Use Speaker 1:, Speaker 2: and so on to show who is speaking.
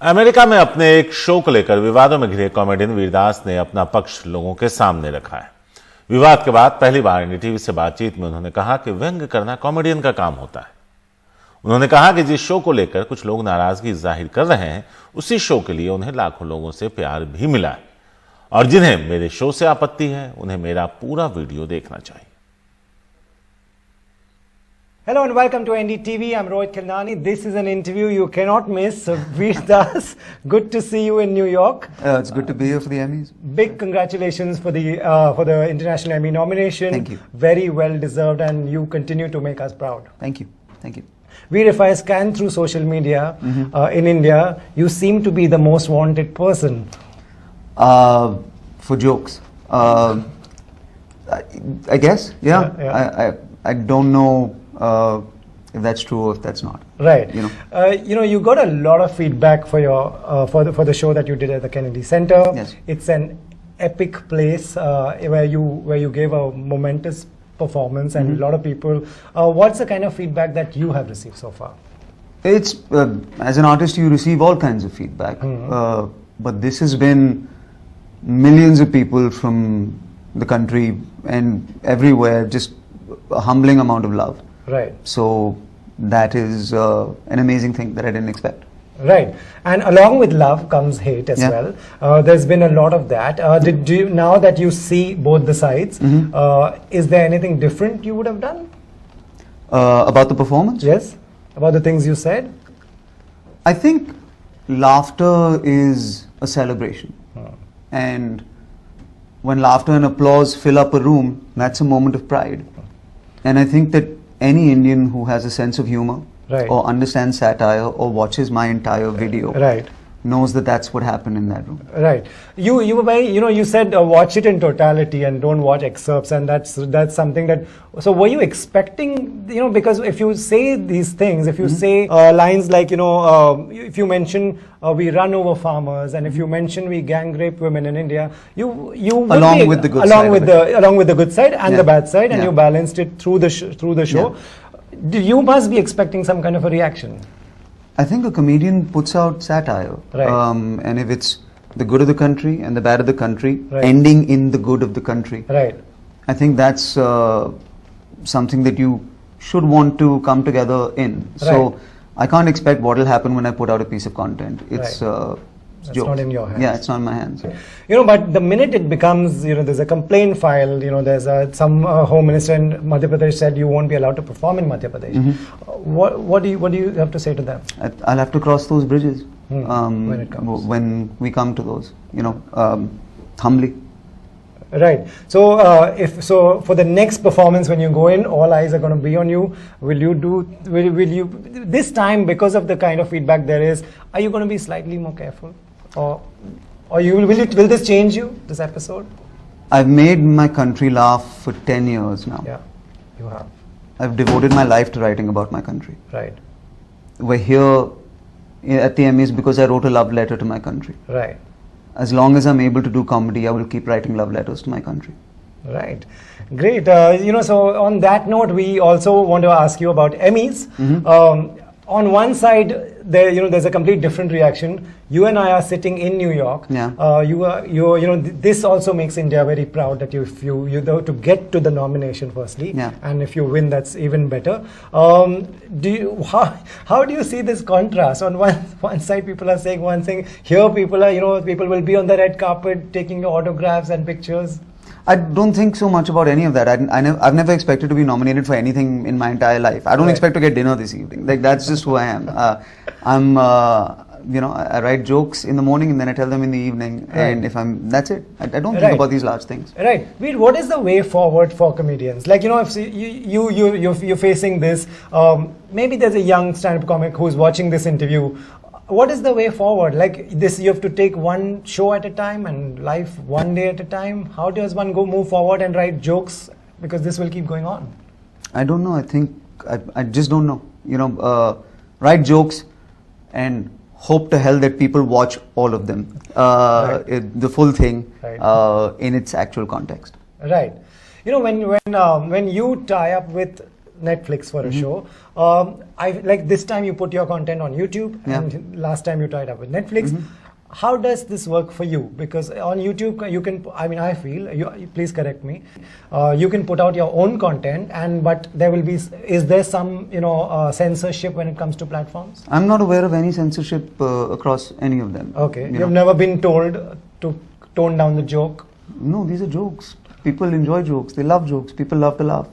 Speaker 1: America में अपने एक शो को लेकर विवादों में घिरे कॉमेडियन वीरदास ने अपना पक्ष लोगों के सामने रखा है। विवाद के बाद पहली बार एनडीटीवी से बातचीत में उन्होंने कहा कि व्यंग्य करना कॉमेडियन का काम होता है। उन्होंने कहा कि जिस शो को लेकर कुछ लोग नाराजगी जाहिर कर रहे हैं, उसी शो के लिए उन्हें लाखों लोगों से प्यार भी मिला है और जिन्हें मेरे शो से आपत्ति है, उन्हें मेरा पूरा वीडियो देखना चाहिए।
Speaker 2: Hello and welcome to NDTV. I'm Rohit Khilnani. This is an interview you cannot miss. Veer Das, good to see you in New York.
Speaker 3: It's good to be here for the Emmys.
Speaker 2: Big congratulations for the International Emmy nomination.
Speaker 3: Thank you.
Speaker 2: Very well deserved, and you continue to make us proud.
Speaker 3: Thank you. Thank you.
Speaker 2: Veer, if I scan through social media in India, you seem to be the most wanted person.
Speaker 3: For jokes. I guess, yeah. I don't know if that's true or if that's not.
Speaker 2: Right. You got a lot of feedback for your for the show that you did at the Kennedy Center.
Speaker 3: Yes.
Speaker 2: It's an epic place where you gave a momentous performance, and a lot of people. What's the kind of feedback that you have received so far?
Speaker 3: It's as an artist, you receive all kinds of feedback, but this has been millions of people from the country and everywhere, just a humbling amount of love.
Speaker 2: Right.
Speaker 3: So that is an amazing thing that I didn't expect.
Speaker 2: Right. And along with love comes hate as well. There's been a lot of that. Now that you see both the sides, is there anything different you would have done?
Speaker 3: About the performance?
Speaker 2: Yes. About the things you said?
Speaker 3: I think laughter is a celebration. And when laughter and applause fill up a room, that's a moment of pride. And I think that any Indian who has a sense of humor, or understands satire, or watches my entire video, knows that that's what happened in that room.
Speaker 2: Right. You were very, you said watch it in totality and don't watch excerpts, and that's something that. So were you expecting, because if you say these things, if you say lines like, if you mention we run over farmers, and if you mention we gang rape women in India, you
Speaker 3: along with the good
Speaker 2: side and the bad side, and you balanced it through the show. You must be expecting some kind of a reaction.
Speaker 3: I think a comedian puts out satire, and if it's the good of the country and the bad of the country, ending in the good of the country, I think that's something that you should want to come together in. So I can't expect what will happen when I put out a piece of content. It's
Speaker 2: not in your hands.
Speaker 3: Yeah, it's not in my hands.
Speaker 2: But the minute it becomes, there's a complaint filed, there's some Home Minister in Madhya Pradesh said you won't be allowed to perform in Madhya Pradesh. What do you have to say to them?
Speaker 3: I'll have to cross those bridges
Speaker 2: when
Speaker 3: we come to those, humbly.
Speaker 2: Right. So, for the next performance, when you go in, all eyes are going to be on you. Will you this time, because of the kind of feedback there is, are you going to be slightly more careful, or will this change you, this episode?
Speaker 3: I've made my country laugh for 10 years now.
Speaker 2: Yeah, you have.
Speaker 3: I've devoted my life to writing about my country.
Speaker 2: Right.
Speaker 3: We're here at the Emmys because I wrote a love letter to my country.
Speaker 2: Right.
Speaker 3: As long as I'm able to do comedy, I will keep writing love letters to my country.
Speaker 2: Right. Great. So on that note, we also want to ask you about Emmys. On one side, there's a complete different reaction. You and I are sitting in New York.
Speaker 3: Yeah.
Speaker 2: This also makes India very proud that you to get to the nomination firstly, and if you win, that's even better. How do you see this contrast? On one side, people are saying one thing. Here, people will be on the red carpet taking your autographs and pictures.
Speaker 3: I don't think so much about any of that. I've never expected to be nominated for anything in my entire life. I don't expect to get dinner this evening. That's just who I am. I write jokes in the morning and then I tell them in the evening. And that's it. I don't think about these large things.
Speaker 2: Right. Veer, what is the way forward for comedians? Like, if you're facing this, maybe there's a young stand-up comic who's watching this interview. What is the way forward? Like this, you have to take one show at a time and life one day at a time. How does one move forward and write jokes? Because this will keep going on.
Speaker 3: I don't know. I think I just don't know. Write jokes and hope to hell that people watch all of them, the full thing, in its actual context.
Speaker 2: Right. When you tie up with Netflix for a show. I like this time you put your content on YouTube, and last time you tied up with Netflix. How does this work for you? Because on YouTube you can, I mean, I feel, please correct me, you can put out your own content, but there will be, is there some, censorship when it comes to platforms?
Speaker 3: I'm not aware of any censorship across any of them.
Speaker 2: Okay, you've never been told to tone down the joke?
Speaker 3: No, these are jokes. People enjoy jokes. They love jokes. People love to laugh.